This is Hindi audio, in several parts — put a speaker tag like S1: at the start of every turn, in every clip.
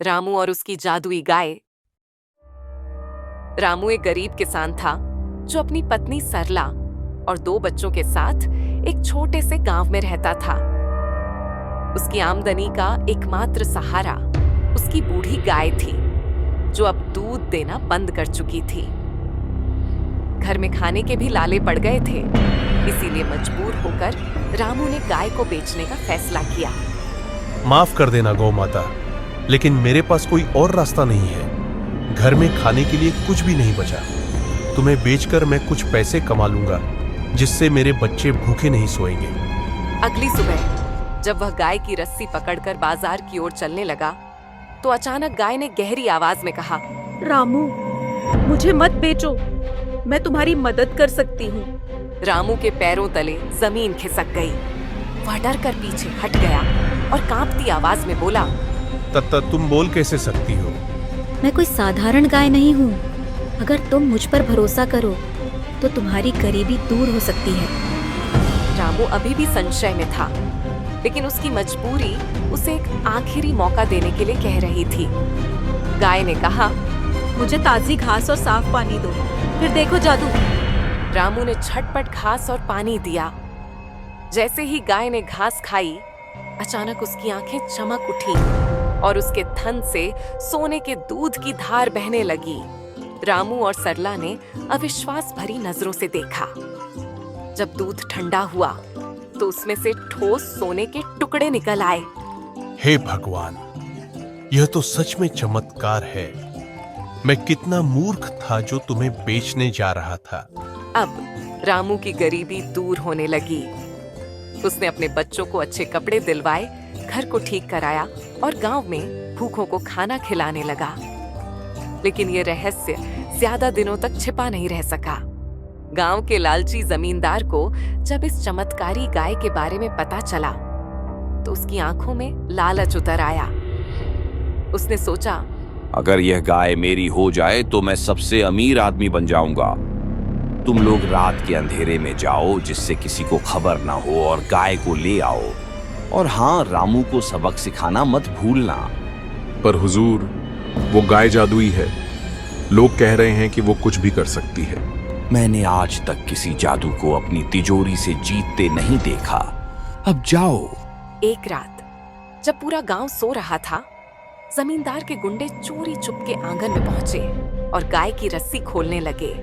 S1: रामू और उसकी जादुई गाय। रामू एक गरीब किसान था जो अपनी पत्नी सरला और 2 बच्चों के साथ एक छोटे से गांव में रहता था। उसकी आमदनी का एकमात्र सहारा उसकी बूढ़ी गाय थी, जो अब दूध देना बंद कर चुकी थी। घर में खाने के भी लाले पड़ गए थे, इसीलिए मजबूर होकर रामू ने गाय को बेचने का फैसला किया।
S2: माफ कर देना गौ माता, लेकिन मेरे पास कोई और रास्ता नहीं है। घर में खाने के लिए कुछ भी नहीं बचा। तुम्हें बेचकर मैं कुछ पैसे कमा लूंगा, जिससे मेरे बच्चे भूखे नहीं सोएंगे।
S1: अगली सुबह जब वह गाय की रस्सी पकड़कर बाजार की ओर चलने लगा, तो अचानक गाय ने गहरी आवाज में कहा,
S3: रामू, मुझे मत बेचो, मैं तुम्हारी मदद कर सकती हूँ।
S1: रामू के पैरों तले जमीन खिसक गई। वह डर कर पीछे हट गया और कांपती आवाज में बोला,
S2: तत्ता तुम बोल कैसे सकती हो?
S4: मैं कोई साधारण गाय नहीं हूँ। अगर तुम मुझ पर भरोसा करो तो तुम्हारी गरीबी दूर हो सकती है।
S1: रामू अभी भी संशय में था, लेकिन उसकी मजबूरी उसे एक आखिरी मौका देने के लिए कह रही थी। गाय ने कहा,
S3: मुझे ताजी घास और साफ पानी दो, फिर देखो जादू।
S1: रामू ने झटपट घास और पानी दिया। जैसे ही गाय ने घास खाई, अचानक उसकी आंखें चमक उठी और उसके थन से सोने के दूध की धार बहने लगी। रामू और सरला ने अविश्वास भरी नजरों से देखा। जब दूध ठंडा हुआ तो उसमें से ठोस सोने के टुकड़े निकल आए।
S2: हे भगवान, यह तो सच में चमत्कार है। मैं कितना मूर्ख था जो तुम्हें बेचने जा रहा था।
S1: अब रामू की गरीबी दूर होने लगी। उसने अपने बच्चों को अच्छे कपड़े दिलवाए, घर को ठीक कराया और गांव में भूखों को खाना खिलाने लगा। लेकिन ये रहस्य ज्यादा दिनों तक छिपा नहीं रह सका। गांव के लालची जमींदार को जब इस चमत्कारी गाय के बारे में पता चला, तो उसकी आंखों में लालच उतर आया। उसने सोचा,
S5: अगर यह गाय मेरी हो जाए तो मैं सबसे अमीर आदमी बन जाऊंगा। तुम लोग रात के अंधेरे में जाओ, जिससे किसी को खबर ना हो, और गाय को ले आओ। और हाँ, रामू को सबक सिखाना मत भूलना।
S6: पर हुजूर, वो गाय जादुई है। लोग कह रहे हैं कि वो कुछ भी कर सकती है।
S5: मैंने आज तक किसी जादू को अपनी तिजोरी से जीतते नहीं देखा। अब जाओ।
S1: एक रात जब पूरा गांव सो रहा था, जमींदार के गुंडे चोरी चुपके आंगन में पहुंचे और गाय की रस्सी खोलने लगे।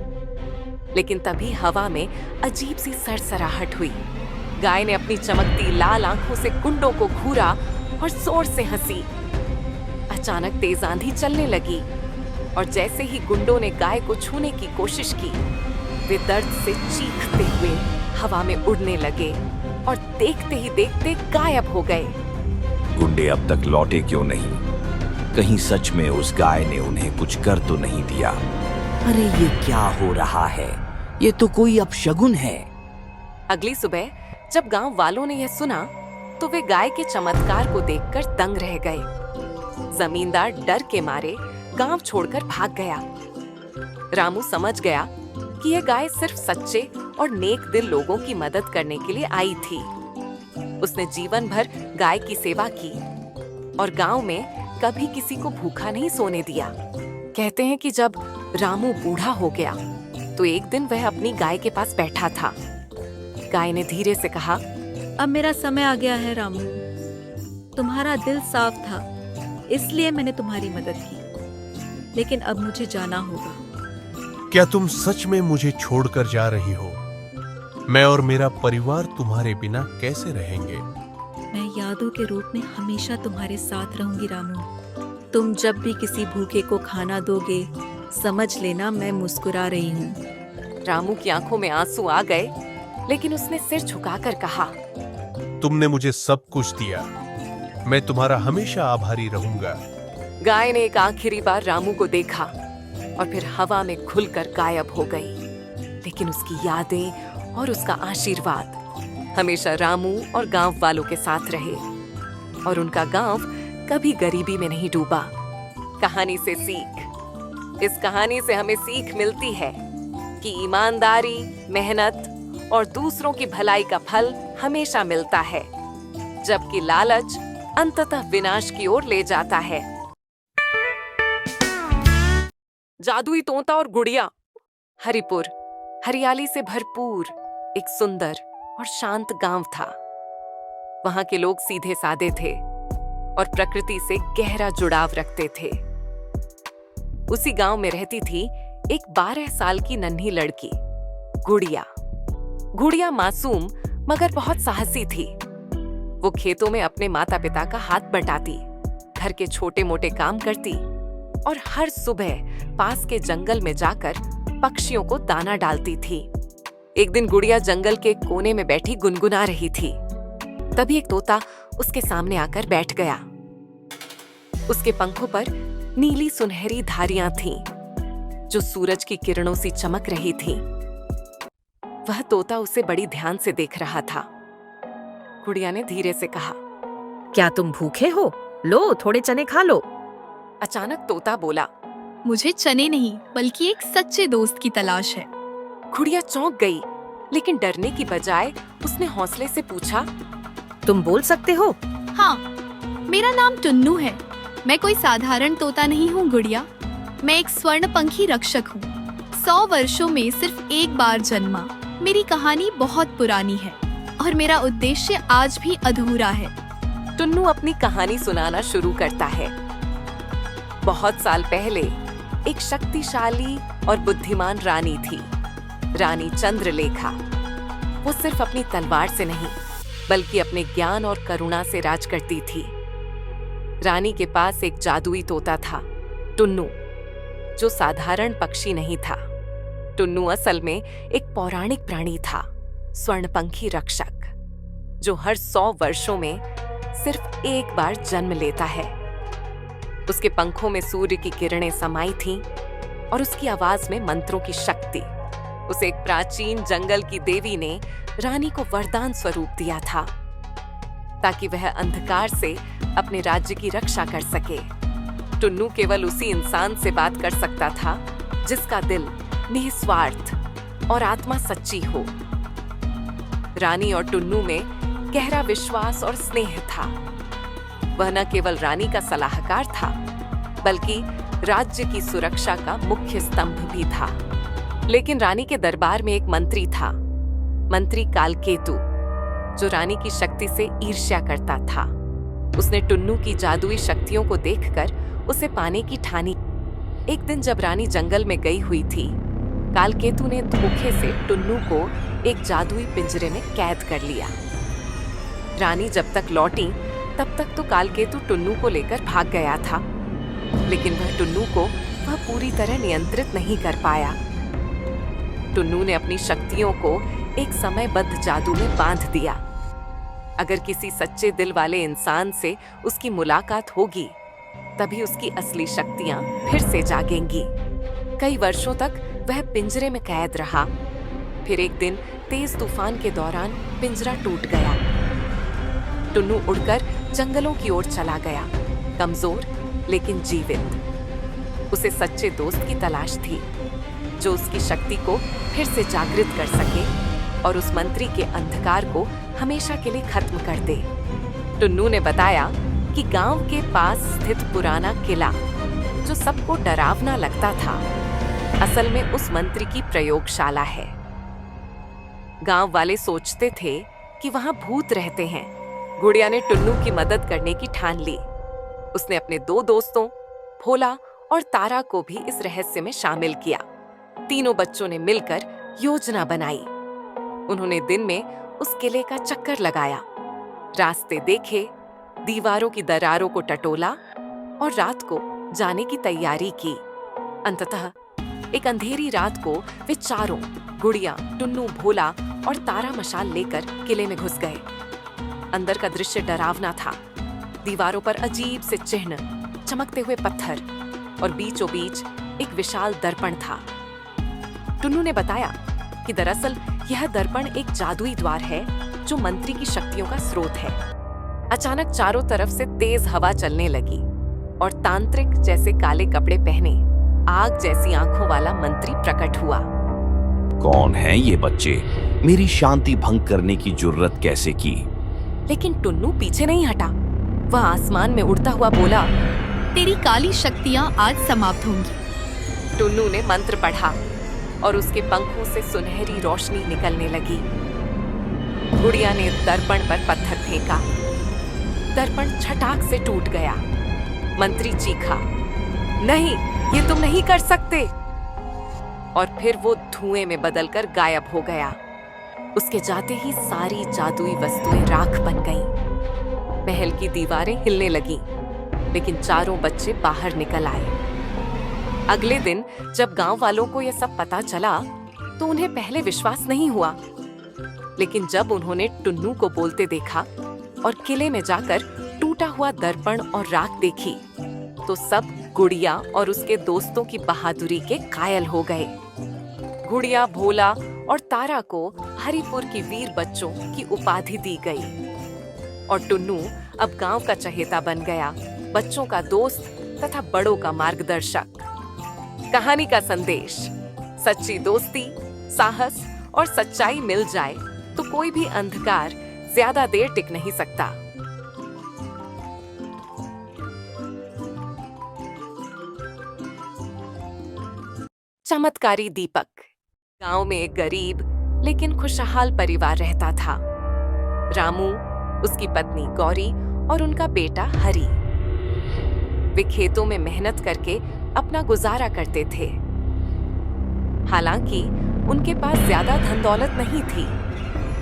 S1: लेकिन तभी हवा में अजीब सी सरसराहट हुई। गाय ने अपनी चमकती लाल आंखों से गुंडों को घूरा और जोर से हंसी। अचानक तेज आंधी चलने लगी और जैसे ही गुंडों ने गाय को छूने की कोशिश की, वे दर्द से चीखते हुए हवा में उड़ने लगे और देखते ही देखते गायब हो गए।
S5: गुंडे अब तक लौटे क्यों नहीं? कहीं सच में उस गाय ने उन्हें कुछ कर तो नहीं दिया? अरे ये क्या हो रहा है? ये तो कोई अपशगुन है।
S1: अगली सुबह जब गांव वालों ने यह सुना, तो वे गाय के चमत्कार को देखकर दंग रह गए। जमींदार डर के मारे गांव छोड़कर भाग गया। रामू समझ गया कि यह गाय सिर्फ सच्चे और नेक दिल लोगों की मदद करने के लिए आई थी। उसने जीवन भर गाय की सेवा की और गांव में कभी किसी को भूखा नहीं सोने दिया। कहते हैं कि जब रामू बूढ़ा हो गया, तो एक दिन वह अपनी गाय के पास बैठा था। गाय ने धीरे से कहा,
S3: अब मेरा समय आ गया है रामू। तुम्हारा दिल साफ था, इसलिए मैंने तुम्हारी मदद की। लेकिन अब मुझे जाना होगा।
S2: क्या तुम सच में मुझे छोड़कर जा रही हो? मैं और मेरा परिवार तुम्हारे बिना कैसे रहेंगे?
S3: मैं यादों के रूप में हमेशा तुम्हारे साथ रहूंगी रामू। तुम जब भी किसी भूखे को खाना दोगे, समझ लेना मैं मुस्कुरा रही हूँ।
S1: रामू की आंखों में आंसू आ गए, लेकिन उसने सिर झुकाकर कहा,
S2: तुमने मुझे सब कुछ दिया। मैं तुम्हारा हमेशा आभारी रहूंगा।
S1: गाय ने एक आखिरी बार रामू को देखा और फिर हवा में खुलकर गायब हो गई। लेकिन उसकी यादें और उसका आशीर्वाद हमेशा रामू और गांव वालों के साथ रहे और उनका गांव कभी गरीबी में नहीं डूबा। कहानी से सीख। इस कहानी से हमें सीख मिलती है कि ईमानदारी, मेहनत और दूसरों की भलाई का फल हमेशा मिलता है, जबकि लालच अंततः विनाश की ओर ले जाता है। जादुई तोता और गुड़िया। हरिपुर हरियाली से भरपूर एक सुंदर और शांत गांव था। वहां के लोग सीधे सादे थे और प्रकृति से गहरा जुड़ाव रखते थे। उसी गांव में रहती थी एक 12 साल की नन्ही लड़की, गुड़िया। गुड़िया मासूम मगर बहुत साहसी थी। वो खेतों में अपने माता पिता का हाथ बटाती, घर के छोटे मोटे काम करती और हर सुबह पास के जंगल में जाकर पक्षियों को दाना डालती थी। एक दिन गुड़िया जंगल के कोने में बैठी गुनगुना रही थी। तभी एक तोता उसके सामने आकर बैठ गया। उसके पंखों पर नीली सुनहरी धारियां थीं, जो सूरज की किरणों सी चमक रही थीं। वह तोता उसे बड़ी ध्यान से देख रहा था। गुड़िया ने धीरे से कहा,
S7: क्या तुम भूखे हो? लो, थोड़े चने खा लो।
S1: अचानक तोता बोला,
S8: मुझे चने नहीं बल्कि एक सच्चे दोस्त की तलाश है।
S1: गुड़िया चौंक गई, लेकिन डरने की बजाय उसने हौसले से पूछा,
S7: तुम बोल सकते हो?
S8: हाँ, मेरा नाम टुन्नू है। मैं कोई साधारण तोता नहीं हूँ गुड़िया। मैं एक स्वर्णपंखी रक्षक हूँ। 100 वर्षों में सिर्फ एक बार जन्मा। मेरी कहानी बहुत पुरानी है और मेरा उद्देश्य आज भी अधूरा है।
S1: टुन्नू अपनी कहानी सुनाना शुरू करता है। बहुत साल पहले एक शक्तिशाली और बुद्धिमान रानी थी, रानी चंद्रलेखा। वो सिर्फ अपनी तलवार से नहीं बल्कि अपने ज्ञान और करुणा से राज करती थी। रानी के पास एक जादुई तोता था, टुन्नू, जो साधारण पक्षी नहीं था। टुन्नू असल में एक पौराणिक प्राणी था, स्वर्णपंखी रक्षक, जो हर 100 वर्षों में सिर्फ एक बार जन्म लेता है। उसके पंखों में सूर्य की किरणें समाई थीं और उसकी आवाज में मंत्रों की शक्ति। उसे एक प्राचीन जंगल की देवी ने रानी को वरदान स्वरूप दिया था, ताकि वह अंधकार से अपने राज्य की रक्षा कर सके। टुन्नू केवल उसी इंसान से बात कर सकता था जिसका दिल निस्वार्थ और आत्मा सच्ची हो। रानी और टुन्नू में गहरा विश्वास और स्नेह था। वह न केवल रानी का सलाहकार था, बल्कि राज्य की सुरक्षा का मुख्य स्तंभ भी था। लेकिन रानी के दरबार में एक मंत्री था, मंत्री कालकेतु, जो रानी की शक्ति से ईर्ष्या करता था। उसने टुन्नू की जादुई शक्तियों को देखकर उसे पाने की ठानी। एक दिन जब रानी जंगल में गई हुई थी, कालकेतु ने धोखे से टुन्नू को एक जादुई पिंजरे में कैद कर लिया। रानी जब तक लौटी तब तक तो कालकेतु टुन्नू को लेकर भाग गया था, लेकिन वह टुन्नू को वह पूरी तरह नियंत्रित नहीं कर पाया। टुन्नू ने अपनी शक्तियों को एक समयबद्ध जादू में बांध दिया। अगर किसी सच्चे दिल वाले इंसान से उसकी मुलाकात होगी, तभी उसकी असली शक्तियां फिर से जागेंगी। कई वर्षों तक वह पिंजरे में कैद रहा। फिर एक दिन तेज तूफान के दौरान पिंजरा टूट गया। टुन्नू उड़कर जंगलों की ओर चला गया, कमजोर लेकिन जीवित। उसे सच्चे दोस्त की तलाश थी, जो उसकी शक्ति को फिर से जागृत कर सके और उस मंत्री के अंधकार को हमेशा के लिए खत्म कर दे। टुन्नू ने बताया कि गांव के पास स्थित पुराना किला, जो सबको डरावना लगता था, असल में उस मंत्री की प्रयोगशाला है। गांव वाले सोचते थे कि वहां भूत रहते हैं। गुड़िया ने टुन्नू की मदद करने की ठान ली। उसने अपने 2 दोस्तों भोला और तारा को भी इस रहस्य में शामिल किया। तीनों बच्चों ने मिलकर योजना बनाई। उन्होंने दिन में उस किले का चक्कर लगाया, रास्ते देखे, दीवारों की दरारों को टटोला और रात को जाने की तैयारी की। अंततः एक अंधेरी रात को वे चारों, गुड़िया, टुन्नू, भोला और तारा, मशाल लेकर किले में घुस गए। अंदर का दृश्य डरावना था। दीवारों पर अजीब से चिन्ह, चमकते हुए पत्थर और बीचों बीच एक विशाल दर्पण था। टुन्नू ने बताया कि दरअसल यह दर्पण एक जादुई द्वार है, जो मंत्री की शक्तियों का स्रोत है। अचानक चारों तरफ से तेज हवा चलने लगी और तांत्रिक जैसे काले कपड़े पहने, आग जैसी आंखों वाला मंत्री प्रकट हुआ।
S5: कौन हैं ये बच्चे? मेरी शांति भंग करने की जुर्रत कैसे की?
S1: लेकिन टुन्नू पीछे नहीं हटा। वह आसमान में उड़ता हुआ बोला,
S8: तेरी काली शक्तियां आज समाप्त होंगी।
S1: टुन्नू ने मंत्र पढ़ा और उसके पंखों से सुनहरी रोशनी निकलने लगी। गुड़िया ने दर्पण पर पत्थर फेंका। दर्पण छटाक से टूट गया। मंत्री चीखा, नहीं, ये तुम नहीं कर सकते। और फिर वो धुएं में बदलकर गायब हो गया। उसके जाते ही सारी जादुई वस्तुएं राख बन गईं। महल की दीवारें हिलने लगीं, लेकिन चारों बच्चे बाहर निकल आए। अगले दिन जब गांव वालों को यह सब पता चला तो उन्हें पहले विश्वास नहीं हुआ, लेकिन जब उन्होंने टुन्नू को बोलते देखा और किले में जाकर टूटा हुआ दर्पण और राख देखी तो सब गुड़िया और उसके दोस्तों की बहादुरी के कायल हो गए। गुड़िया, भोला और तारा को हरिपुर की वीर बच्चों की उपाधि दी गई और टुन्नू अब गांव का चहेता बन गया, बच्चों का दोस्त तथा बड़ों का मार्गदर्शक। कहानी का संदेश: सच्ची दोस्ती, साहस और सच्चाई मिल जाए तो कोई भी अंधकार ज्यादा देर टिक नहीं सकता। चमत्कारी दीपक। गांव में एक गरीब लेकिन खुशहाल परिवार रहता था। रामू, उसकी पत्नी गौरी और उनका बेटा हरी। वे खेतों में मेहनत करके अपना गुजारा करते थे। हालांकि उनके पास ज्यादा धन दौलत नहीं थी,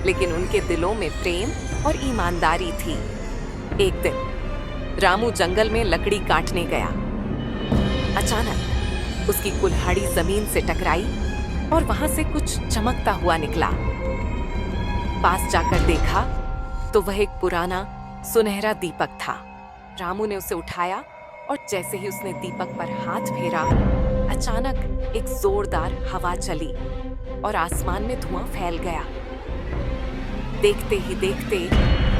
S1: लेकिन उनके दिलों में प्रेम और ईमानदारी थी। एक दिन रामू जंगल में लकड़ी काटने गया। अचानक उसकी कुल्हाड़ी जमीन से टकराई और वहां से कुछ चमकता हुआ निकला। पास जाकर देखा तो वह एक पुराना सुनहरा दीपक था। रामू ने उसे उठाया और जैसे ही उसने दीपक पर हाथ फेरा, अचानक एक जोरदार हवा चली और आसमान में धुआं फैल गया। देखते ही देखते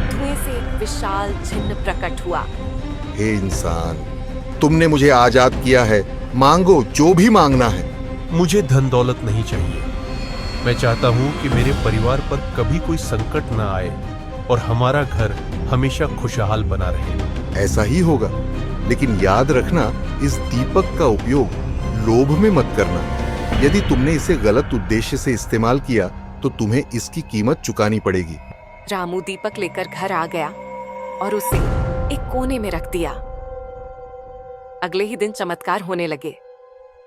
S1: धुएं से एक विशाल चिन्ह प्रकट हुआ।
S9: हे इंसान, तुमने मुझे आजाद किया है, मांगो जो भी मांगना है।
S2: मुझे धन दौलत नहीं चाहिए। मैं चाहता हूँ कि मेरे परिवार पर कभी कोई संकट न आए और हमारा घर हमेशा खुशहाल बना रहे।
S9: ऐसा ही होगा, लेकिन याद रखना, इस दीपक का उपयोग लोभ में मत करना। यदि तुमने इसे गलत उद्देश्य से इस्तेमाल किया तो तुम्हें इसकी कीमत चुकानी पड़ेगी।
S1: रामू दीपक लेकर घर आ गया और उसे एक कोने में रख दिया। अगले ही दिन चमत्कार होने लगे।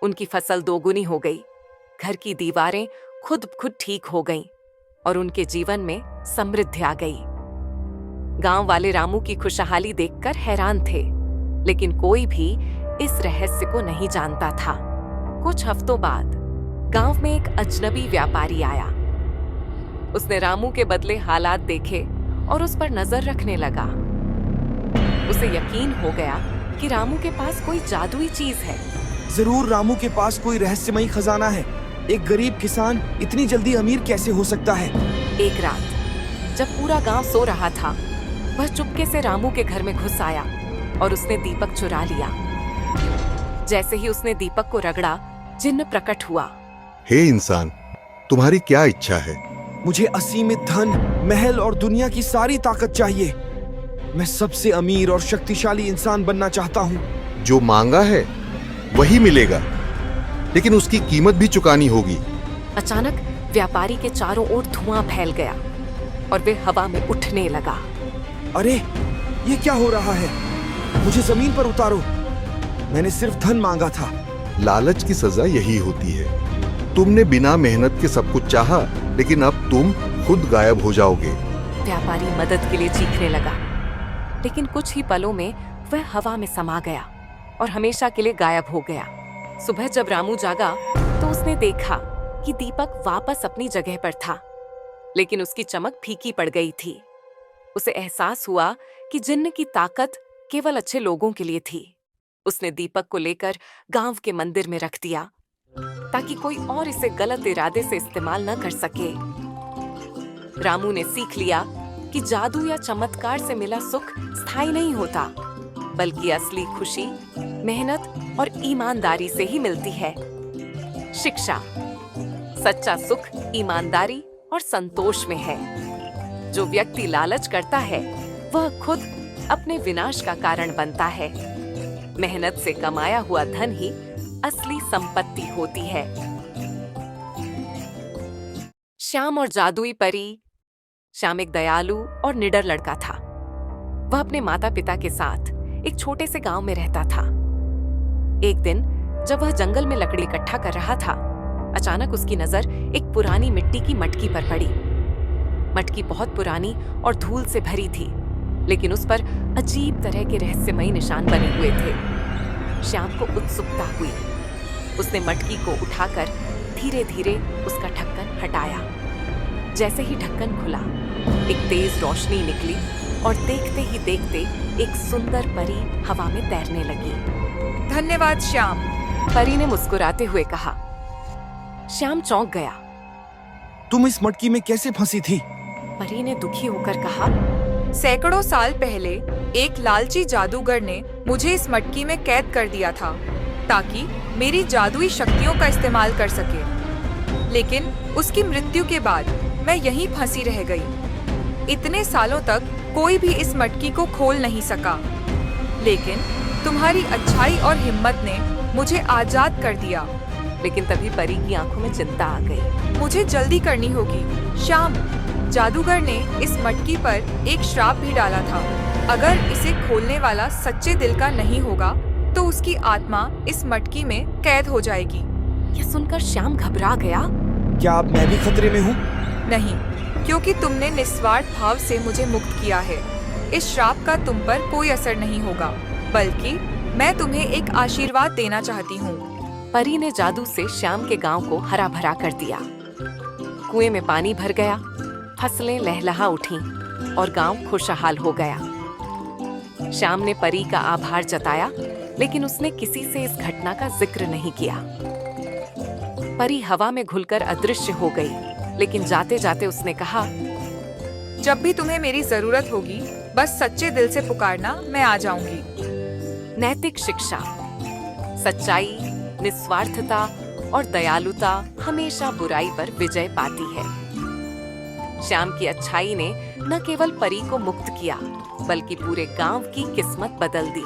S1: उनकी फसल दोगुनी हो गई, घर की दीवारें खुद ठीक हो गईं और उनके जीवन में समृद्धि आ गई। गांव वाले रामू की खुशहाली देखकर हैरान थे, लेकिन कोई भी इस रहस्य को नहीं जानता था। कुछ हफ्तों बाद गांव में एक अजनबी व्यापारी आया। उसने रामू के बदले हालात देखे और उस पर नजर रखने लगा। उसे यकीन हो गया कि रामू के पास कोई जादुई चीज है।
S10: जरूर रामू के पास कोई रहस्यमयी खजाना है। एक गरीब किसान इतनी जल्दी अमीर कैसे हो सकता है?
S1: एक रात जब पूरा गांव सो रहा था, वह चुपके से रामू के घर में घुस आया और उसने दीपक चुरा लिया। जैसे ही उसने दीपक को रगड़ा, जिन्न प्रकट हुआ।
S9: हे इंसान, तुम्हारी क्या इच्छा है?
S10: मुझे असीमित धन, महल और दुनिया की सारी ताकत चाहिए। मैं सबसे अमीर और शक्तिशाली इंसान बनना चाहता हूँ।
S9: जो मांगा है वही मिलेगा, लेकिन उसकी कीमत भी चुकानी होगी।
S1: अचानक व्यापारी के चारों ओर धुआं फैल गया और वे हवा में उठने लगा।
S10: अरे, ये क्या हो रहा है? मुझे जमीन पर उतारो। मैंने सिर्फ धन मांगा था।
S9: लालच की सजा यही होती है। तुमने बिना मेहनत के सब कुछ चाहा, लेकिन अब तुम खुद गायब हो जाओगे।
S1: व्यापारी मदद के लिए चीखने लगा, लेकिन कुछ ही पलों में वह हवा में समा गया और हमेशा के लिए गायब हो गया। सुबह जब रामू जागा तो उसने देखा कि दीपक वापस अपनी जगह पर था, लेकिन उसकी चमक फीकी पड़ गई थी। उसे एहसास हुआ कि जिन्न की ताकत केवल अच्छे लोगों के लिए थी। उसने दीपक को लेकर गांव के मंदिर में रख दिया ताकि कोई और इसे गलत इरादे से इस्तेमाल न कर सके। रामू ने सीख लिया कि जादू या चमत्कार से मिला सुख स्थायी नहीं होता, बल्कि असली खुशी मेहनत और ईमानदारी से ही मिलती है। शिक्षा: सच्चा सुख ईमानदारी और संतोष में है। जो व्यक्ति लालच करता है वह खुद अपने विनाश का कारण बनता है। मेहनत से कमाया हुआ धन ही असली संपत्ति होती है। श्याम और जादुई परी। श्याम एक दयालु और निडर लड़का था। वह अपने माता पिता के साथ एक छोटे से गांव में रहता था। एक दिन जब वह जंगल में लकड़ी इकट्ठा कर रहा था, अचानक उसकी नजर एक पुरानी मिट्टी की मटकी पर पड़ी। मटकी बहुत पुरानी और धूल से भरी थी, लेकिन उस पर अजीब तरह के रहस्यमयी निशान बने हुए थे। श्याम को उत्सुकता हुई। उसने मटकी को उठाकर धीरे धीरे उसका ढक्कन हटाया। जैसे ही ढक्कन खुला, एक तेज रोशनी निकली और देखते ही देखते एक सुंदर परी हवा में तैरने लगी।
S11: धन्यवाद श्याम,
S1: परी ने मुस्कुराते हुए कहा। श्याम चौंक गया।
S10: तुम इस मटकी में कैसे फंसी थी?
S1: परी ने दुखी होकर कहा,
S11: सैकड़ों साल पहले एक लालची जादूगर ने मुझे इस मटकी में कैद कर दिया था ताकि मेरी जादुई शक्तियों का इस्तेमाल कर सके। लेकिन उसकी मृत्यु के बाद मैं यहीं फंसी रह गई। इतने सालों तक कोई भी इस मटकी को खोल नहीं सका, लेकिन तुम्हारी अच्छाई और हिम्मत ने मुझे आजाद कर दिया।
S1: लेकिन तभी परी की आंखों में चिंता आ गई।
S11: मुझे जल्दी करनी होगी। श्याम, जादूगर ने इस मटकी पर एक श्राप भी डाला था। अगर इसे खोलने वाला सच्चे दिल का नहीं होगा तो उसकी आत्मा इस मटकी में कैद हो जाएगी।
S1: यह सुनकर श्याम घबरा गया।
S10: क्या अब मैं भी खतरे में हूँ?
S11: नहीं, क्योंकि तुमने निस्वार्थ भाव से मुझे मुक्त किया है। इस श्राप का तुम पर कोई असर नहीं होगा, बल्कि मैं तुम्हें एक आशीर्वाद देना चाहती हूँ।
S1: परी ने जादू से श्याम के गांव को हरा भरा कर दिया। कुएं में पानी भर गया, फसलें लहलहा उठीं और गांव खुशहाल हो गया। श्याम ने परी का आभार जताया, लेकिन उसने किसी से इस घटना का जिक्र नहीं किया। परी हवा में घुलकर अदृश्य हो गई, लेकिन जाते जाते उसने कहा,
S11: जब भी तुम्हें मेरी जरूरत होगी, बस सच्चे दिल से पुकारना, मैं आ जाऊंगी।
S1: नैतिक शिक्षा। सच्चाई, निस्वार्थता और दयालुता हमेशा बुराई पर विजय पाती है। श्याम की अच्छाई ने न केवल परी को मुक्त किया, बल्कि पूरे गांव की किस्मत बदल दी।